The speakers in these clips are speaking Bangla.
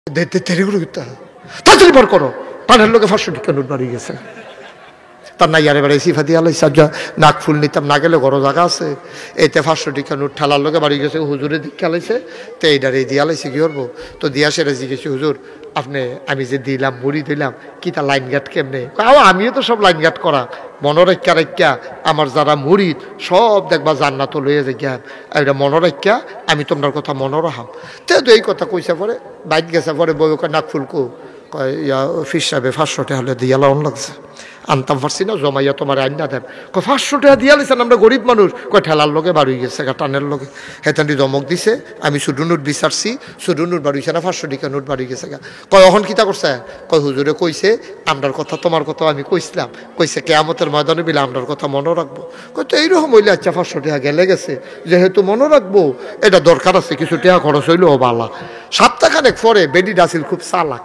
দেরি করে তাড়াতাড়ি বার করো, পানের লোকে 500 টাকা নোট বাড়িয়ে গেছে। তার না ইয়ারে বেড়াই সিফা দিয়ে আলাই সাজা নাক ফুল নিতাম না গেলে ঘর জায়গা আছে, এইতে 500 টাকা নোট ঠেলার লোকে বাড়ি গেছে। হুজুরে দিক খেলাইছে তো এইটারে দিয়ে আলাইছে কি করবো, তো দিয়া সেটা জিজ্ঞেস হুজুর আপনি আমি যে দিলাম মুড়ি দিলাম কি তা লাইন গার্ড কেমনে? আমিও তো সব লাইন গার্ড করা মনোরেক্ষা রেখা আমার যারা মুড়িদ সব দেখবা জান্নাত লইয়া যে জ্ঞান এটা মনোরেক্ষা আমি তোমার কথা মনে রাখাম। তো এই কথা কইসা পরে বাইক গেছে পরে বই নাক ফুলকো কয় ইয়া ফিস সাহেবে 500 টাকা হলে দিয়া লাউন লাগছে, আনতাম পারছি না জমাইয়া তোমার আইন না দেন। কয় 500 টাকা দিয়া লিছেন আমরা গরিব মানুষ, কয় ঠেলার লোকে বাড়ি গেছে টানের লোকে হেতানি জমক দিছে। আমি শুধু নোট বিচারছি, শুধু নোট বাড়িছে না 500 টাকা নোট বাড়ি গেছে গা। কয় অহন কিতা করছে? কয় হুজুরে কইছে আমরার কথা তোমার কথা আমি কইছিলাম, কইছে কেয়ামতের ময়দানে বিলে আমরার কথা মনে রাখবো। কয় তো এইরকম হইলে আচ্ছা 500 টাকা গেলে গেছে যেহেতু মনে রাখবো এটা দরকার আছে কিছু টাকা খরচ হইলেও বালা। সপ্তাহখানেক পরে বেডি ডাসিল খুব চালাক,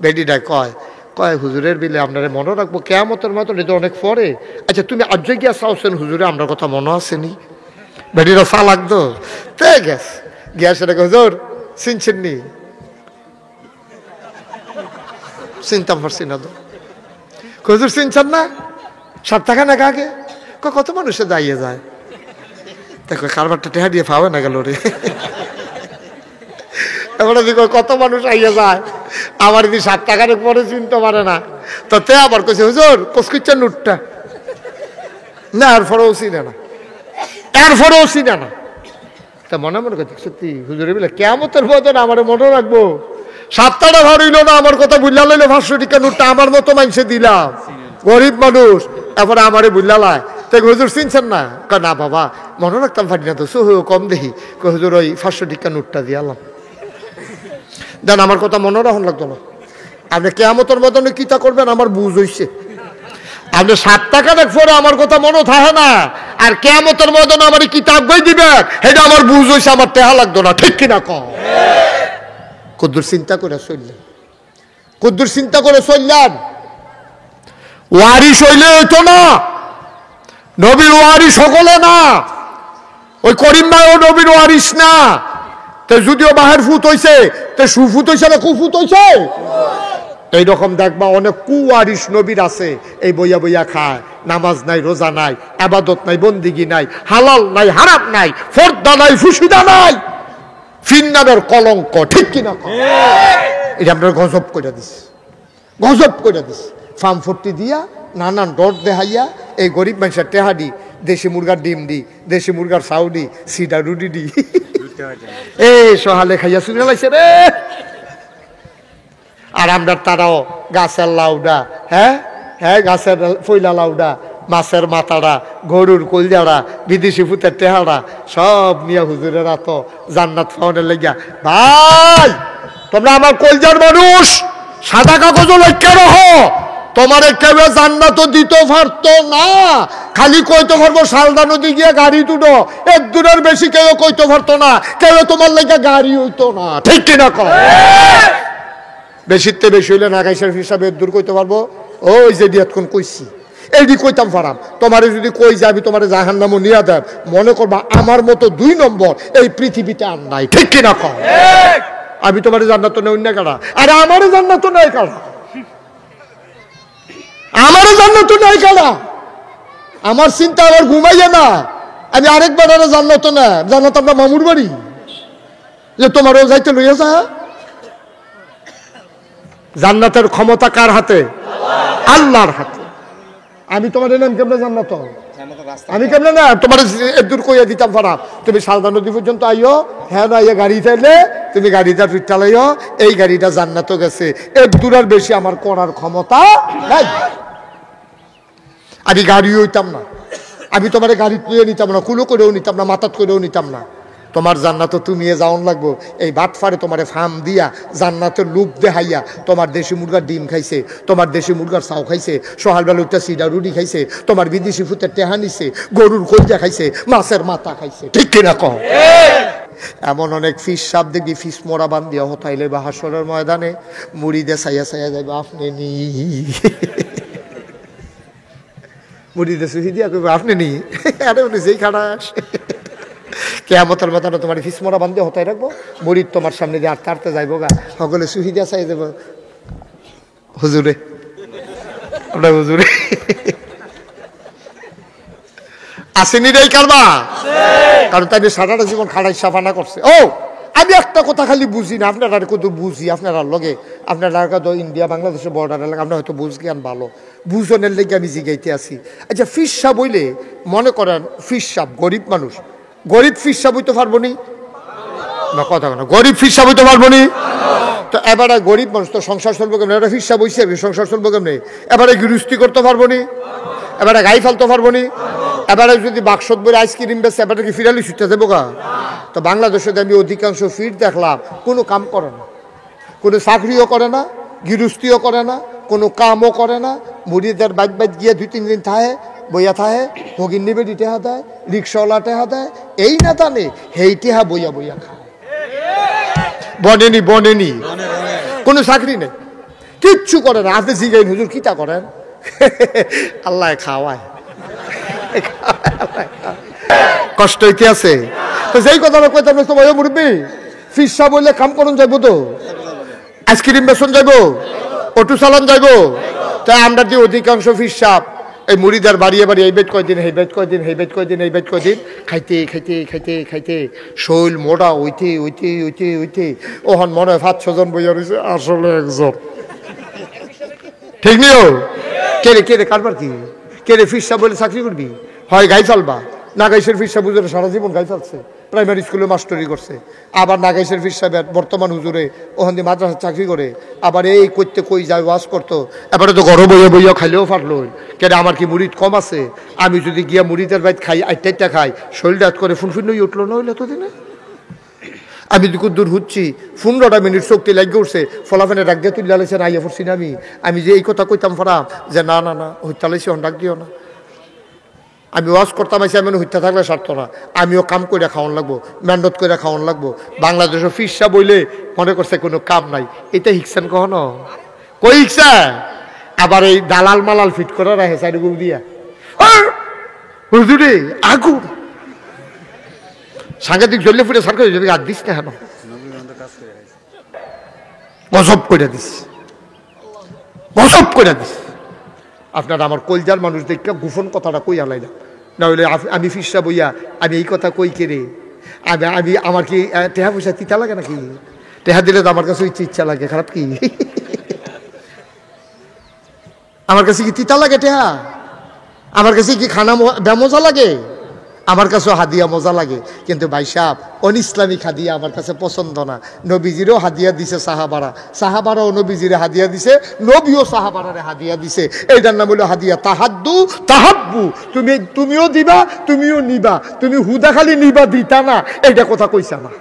বেডিটা কয় হুজুরের বিলে আপনারা মনে রাখবো কেয়ামতের মতো এটা অনেক পরে। আচ্ছা তুমি আজ গিয়া চাওছেন হুজুরে আপনার কথা মনে আসেনি? বেডিটা চালাক তো গেছ গিয়া সেটাকে হুজুর চিনছেন নি? চিনতাম পারছি না তো। হুজুর চিনছেন না? সপ্তাহখানেক আগে কত মানুষে দাঁড়িয়ে যায়, দেখো কারবারটা টেহা দিয়ে পাবে না গেল রে। এবার কত মানুষ আইয়া যায় আমার যদি 7 টাকার পরে চিনতে পারে না, তো তে আবার কইছে হুজুর কসকিচ্ছেন নোটটা না, এরপরেও চিনে না, এরপরেও চিনে না। তা মনে মনে করছে সত্যি হুজুরে বলে কেয়ামতের মতন আমার মনে রাখবো 7 টাকা ভার হইল না আমার কথা বুঝলা লইলে 500 টাকা নোটটা আমার মতো মানুষে দিলাম গরিব মানুষ, এরপরে আমারে বুঝলা লাই তাই হুজুর চিনছেন না? না বাবা মনে রাখতাম পারি না তো সহ কম দেখি। হুজুর ওই 500 টাকা নোটটা দিয়ালাম দেন, আমার কথা মনে রাখুন লাগতো না। আপনি কেয়ামতের মতনে কিতা করবেন আমার বুঝ হইছে। আপনি 7 টাকা দেখ পরে আমার কথা মনে থাকে না, আর কেয়ামতের মতনে আমার কিতাব বই দিবেন এটা আমার বুঝ হইছে, আমার টেহা লাগতো না, ঠিক কিনা কম? কদ্দুর চিন্তা করে চললেন, কদ্দুর চিন্তা করে চললেন। ওয়ারিস হইলে হইতো না, নবীর ওয়ারিস সকলে না, ওই করিম ভাইও নবীর ওয়ারিস না। তো যদিও বাহের ফুট হইছে তো সুফুত হইছে না কুফুত হইছে? এইরকম দেখবা অনেক কুয়ারিস নবীর আছে, এই বইয়া বইয়া খায়, নামাজ নাই রোজা নাই আবাদত নাই বন্দিগি নাই, হালাল নাই হারাম নাই, ফর্দা নাই ফুসিদা নাই, ফিন্নারের কলঙ্ক, ঠিক কিনা? এটা আপনার গজব করে দিস, গজব করে দিস। ফার্ম 40 দিয়া নানান ডট দেখাইয়া এই গরিব মানুষের টেহাডি দেশি মুরগার ডিম দি, দেশি মুরগার চাউডি, সিডা রুটি দি এই সহালে খাইয়া শুনে লাইছে রে। আর আমরা তারাও গাছের লাউডা, হ্যাঁ হ্যাঁ গাছের ফইলা লাউডা, মাছের মাথাড়া, গরুর কলজাড়া, বিদেশি ফুতের টেহাড়া সব নিয়ে হুজুরের তো জান্নাত পাওয়ানোর লেগিয়া। ভাই তোমরা আমার কলজার মানুষ, সাদা কাগজ লক্ষ্য রাখো, তোমার কেউ জান্নাত দিতে পারতো না, খালি কইতে পারবো সালদা নদী গিয়ে গাড়ি দুটো, এক দূরের বেশি কেউ কইতে পারতো না, কেউ তোমার লেগে গাড়ি হইতো না, ঠিক কিনা কম? বেশিতে বেশি হইলে নাগাইশের হিসাবে দূর কইতে পারবো, ওই যে দিয়াতক্ষণ কইছি এইটি কইতাম পারাম। তোমারে যদি কই যাবি তোমারে জাহান্নামও নিয়ে দেন, মনে করবা আমার মতো 2 নম্বর এই পৃথিবীতে আর নাই, ঠিক কিনা কম? আমি তোমারে জান্নাত নেই অন্য কারা, আরে আমারও জান্নাত নেই কারা, আমারও জান্নাত নেই কারা, আমার চিন্তা আবার ঘুমাইয়া না। আমি আরেকবার আরো জান্নাত না, জান্নাত আমরা মামুর বাড়ি যে তোমারও যাইতে লইয়া যা। জান্নাতের ক্ষমতা কার হাতে? আল্লাহর হাতে। আমি তোমার নাম কেমনে জান্নাত, আমি কেমনে না তোমার দূর কইয়া দিতাম পারা, তুমি সালদা নদী পর্যন্ত আইও, হ্যাঁ না ইয়ে গাড়ি চাইলে তুমি গাড়িটা ফিরটা লাইও, এই গাড়িটা জান্নাত গেছে, এর দূরের বেশি আমার করার ক্ষমতা নাই। আমি গাড়ি হইতাম না, আমি তোমার গাড়ি তুলে নিতাম না, কুলো করেও নিতাম না, মাথাত করেও নিতাম না। তোমার জান্নাত তুমি যাওন লাগবো, এই বাটফারে তোমার ফার্ম দিয়া জান্নাতের লুপ দেখাইয়া তোমার দেশি মুরগার ডিম খাইছে, তোমার দেশি মুরগার চাও খাইছে, সকালবেলা উঠটা সিডা রুটি খাইছে, তোমার বিদেশি ফুটের টেহা নিছে, গরুর কলজা খাইছে, মাছের মাথা খাইছে, ঠিক কিনা কম? এমন অনেক ফিস সাপ দেখবি ফিস মোড়া বান দিয়া হতাইলে বা হাসরের ময়দানে মুড়ি দিয়ে চাইয়া চাইয়া যাইবে আপনি নি, মুড়ি দিয়ে সুহি দিয়া করবে আপনি নি, আরে উনি যেই খাড়াস কেয়ামতের মাথানো তোমার ফিসমরা বান্ধে হতায় রাখবো, মরিদ তোমার সামনে দিয়ে আটতে আটতে যাইবো গা, সকলে সুহিদা চাই দেবো হুজুরে, আপনার হুজুরে আসেনি রে কারবা, কারণ তাই সারাটা জীবন খাড়াই সাফানা করছে। ও আমি একটা কথা খালি বুঝি না, আপনারা কত বুঝি আপনারা লগে, আপনারা তো ইন্ডিয়া বাংলাদেশের বর্ডার এলাকা, আপনার হয়তো বুঝ জ্ঞান ভালো, বুঝনের লেগে আমি জিগাইতে আসি। আচ্ছা ফিরসা বইলে মনে করেন ফিরসা গরিব মানুষ, গরিব ফিরসা বইতে পারবো নি না, কথা না, গরিব ফিরসা বইতে পারবো নি, তো এবারে গরিব মানুষ তো সংসার চলবো কেমনি, এবারে ফিরসা বইছে সংসার চলবো কেমনি, এবারে গৃহস্থী করতে পারবো নি, এবারে গাই ফেলতে পারবো নি, এবারে যদি বাক্সত বই আইসক্রিম বেছে এবারে কি ফিরালি ছুটতে দেবো গা। তো বাংলাদেশে আমি অধিকাংশ ফির দেখলাম কোনো কাম করে না, কোনো চাকরিও করে না, গৃহস্থীও করে না, কোনো কামও করে না, মুড়িদের বাইক বাইক গিয়ে 2-3 দিন থাহে বইয়া থাহে, ভগিন নিবে টেহা দেয়, রিক্সাওয়ালা টেহা দেয়, এই না জানে হেই টেহা বইয়া বইয়া খায়, বনেনি বনেনি, কোনো চাকরি নেই, কিচ্ছু করে না। আপনি জিগাইন হুজুর কিতা করেন, আল্লাহ খাওয়ায়, কষ্ট হইতে আছে। তো যেই কথাটা কইতাম তো ভাই মুরব্বী, ফিরসা বললে কাম করুন যাইবো, তো আইসক্রিম বেসন যাইবো, অটো চালান যাইবো, তাই আমরা যে অধিকাংশ ফিরসাপ এই মুড়িদার বাড়িয়ে বাড়িয়ে এই বেদ কয়দিন, এই বেদ কয়দিন, এই বেদ কয়দিন, এই বেদ কয়দিন খাইতে খাইতে খাইতে খাইতে শৈল মোড়া হইতে হইতে হইতে হইতে ওহন মনে হয় 5-6 জন বইয়া রয়েছে, আসলে একজন ঠিক নিও। কে রে কে রে কারবার কি, কে রে ফিরসা বলে চাকরি করবি, হয় গাই ফালবা, নাগাইশের ফিরসা বুঝে সারা জীবন গাই ফালছে, প্রাইমারি স্কুলে মাস্টারি করছে, আবার নাগাইশের ফিরসা বর্তমান হুজুরে ওখান দিয়ে মাদ্রাসা চাকরি করে, আবার এই করতে কই যায় ওয়াজ করতো, এবারে তো ঘরে বইয়া বইয়া খাইলেও পারলো, কেন আমার কি মুড়িদ কম আছে, আমি যদি গিয়া মুড়িদের বাইত খাই 8টা খাই শরীরটা করে ফুনফুন হয়ে উঠলো না, হইলে তো দিনে আমি দুকুর দূর হচ্ছি 15টা মিনিট শক্তি লাগিয়ে উঠছে, ফলাফেনে ডাক দিয়ে তুলে লাইছে না, আইয়া পড়ছি না আমি যে এই কথা কইতাম ফারাম যে না না না হইতা লাইছি, ডাক দিও না, আমি ওয়াজ করতাম আইসি, আমি হইতা থাকলে স্বার্থ না, আমিও কাম করে খাওয়ান লাগবো, মেহনত করে খাওয়ান লাগবো। বাংলাদেশের ফিরসা বইলে মনে করছে কোনো কাম নাই, এটা হিকছেন কখনো, কই হিকছে, আবার এই দালাল মালাল ফিট করে রাখে সাইড গুলো দিয়া, হুজুরে আগুন সাংঘাতিক জ্বললে ফুটে সরকার আর দিস না, কেন গজব করে দিস, গজব করে দিস। আপনারা আমার কলজার মানুষ দেখে গোপন কথাটা কই আলাই না, না হইলে আমি ফিরসা বইয়া আমি এই কথা কই কে রে, আমি আমার কি টেহা পয়সা তিতা লাগে নাকি, টেহা দিলে তো আমার কাছে ইচ্ছা লাগে, খারাপ কি আমার কাছে কি তিতা লাগে টেহা, আমার কাছে কি খানা বেমজা লাগে, আমার কাছেও হাদিয়া মজা লাগে, কিন্তু ভাই সাহেব অন ইসলামিক হাদিয়া আমার কাছে পছন্দ না। নবীজিরও হাদিয়া দিছে সাহাবারা, সাহাবারাও নবীজিরে হাদিয়া দিছে, নবীও সাহাবারারে হাদিয়া দিছে, এইটার নাম হলো হাদিয়া তাহাদ্দু তাহাব্বু, তুমিও দিবা তুমিও নিবা, তুমি হুদা খালি নিবা দিতা না, এইটা কথা কইছা না।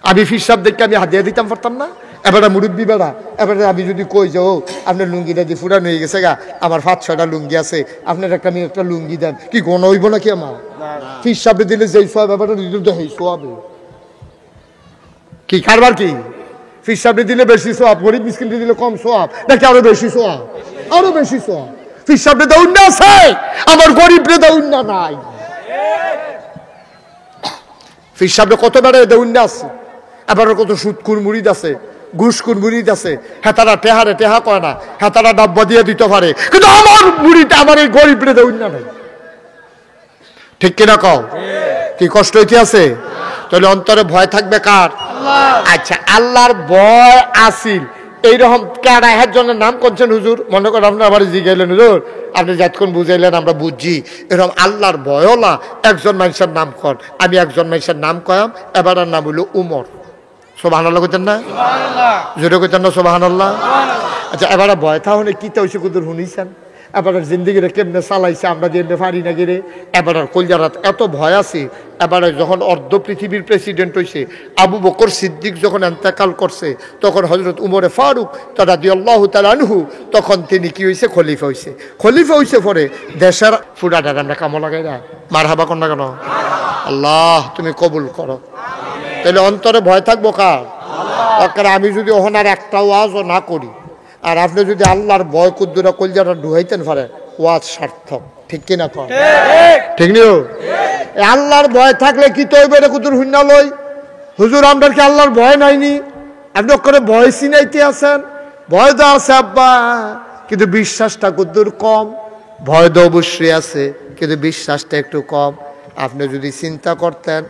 আমি ফির সাহেব দেখে আমি হাদিয়া দিতাম পারতাম না, এবারে মুরব্বী বেড়া, এবারে আমি যদি কই যে ও আপনার লুঙ্গিটা দিয়ে ফুরানো হয়ে গেছে গা, আমার 5-6টা লুঙ্গি আছে, আপনার একটা লুঙ্গি দেন, কি গণ হইব নাকি আমার, ফির সাহেব দিলে যেই সোয়াব এবারে সেই সোয়াব কি কারবার কি, ফির সাহেব দিলে বেশি সোয়াব, গরিব মিসকিন দিলে কম সোয়াব নাকি আরো বেশি সোয়াব, আরো বেশি সোয়াব। ফির সাহেব দৌড় না আছে, আমার গরিব রে দৌড় না নাই, ফির সাহেব কত বেড়ে দৌড় না আছে, এবার কত সুদকুর মুড়িদ আছে, ঘুষকুর মুড়িদ আছে, হেতারা টেহারে টেহা কয় না, হেতারা ডাব্বা দিয়ে দিতে পারে, কিন্তু আমার মুড়িটা আমার এই গরিব রে দৌড় না নাই, ঠিক কিনা কও, কি কষ্ট হইতে আছে, তাহলে অন্তরে ভয় থাকবে কার, আচ্ছা আল্লাহর ভয় আসিল, এইরকম কারা এর জন্য নাম করছেন হুজুর, মনে করেন আপনি আবার জিগাইলেন হুজুর আপনি যতক্ষণ বুঝাইলেন আমরা বুঝছি, এরকম আল্লাহর ভয়লা একজন মানুষের নাম কর, আমি একজন মানুষের নাম কয়াম, এবার নাম হইল উমর, সুবহানাল্লাহ কইতেন না, জোরে কইতেন না সুবহানাল্লাহ। আচ্ছা এবার ভয় তাহলে কি তো কুদুর শুনিছেন, এবার জিন্দিগিরে কেমনে চালাইছে আমরা যেমনি পারি না গিরে, এবার কলজারাত এত ভয় আছে, এবারে যখন অর্ধ পৃথিবীর প্রেসিডেন্ট হয়েছে, আবু বকর সিদ্দিক যখন এন্তেকাল করছে, তখন হযরত উমরে ফারুক রাদিয়াল্লাহু তাআলা আনহু, তখন তিনি কি হয়েছে, খলিফা হয়েছে, খলিফা হয়েছে পরে দেশের ফুটাটা আমরা কামো লাগাই না, মারহাবা কর না কেন, আল্লাহ তুমি কবুল করো, তাহলে অন্তরে ভয় থাকবো কার, আমি যদি ওখানে একটা ওয়াজও না করি, আর আপনি যদি আল্লাহর ভয় কুদ্দুরা কলজাটা ঢুকাইতেন পারে, ওয়াজ সার্থক, ঠিক কিনা কর, ঠিক নিও। আল্লাহর ভয় থাকলে কি তৈব এটা কুতুর হুন্না লই হুজুর আমরা কি আল্লাহর ভয় নাইনি আপনি করে ভয় চিনাইতে আছেন ভয় তো আছে আব্বা কিন্তু বিশ্বাসটা কুতুর কম ভয় তো অবশ্যই আছে কিন্তু বিশ্বাসটা একটু কম আপনি যদি চিন্তা করতেন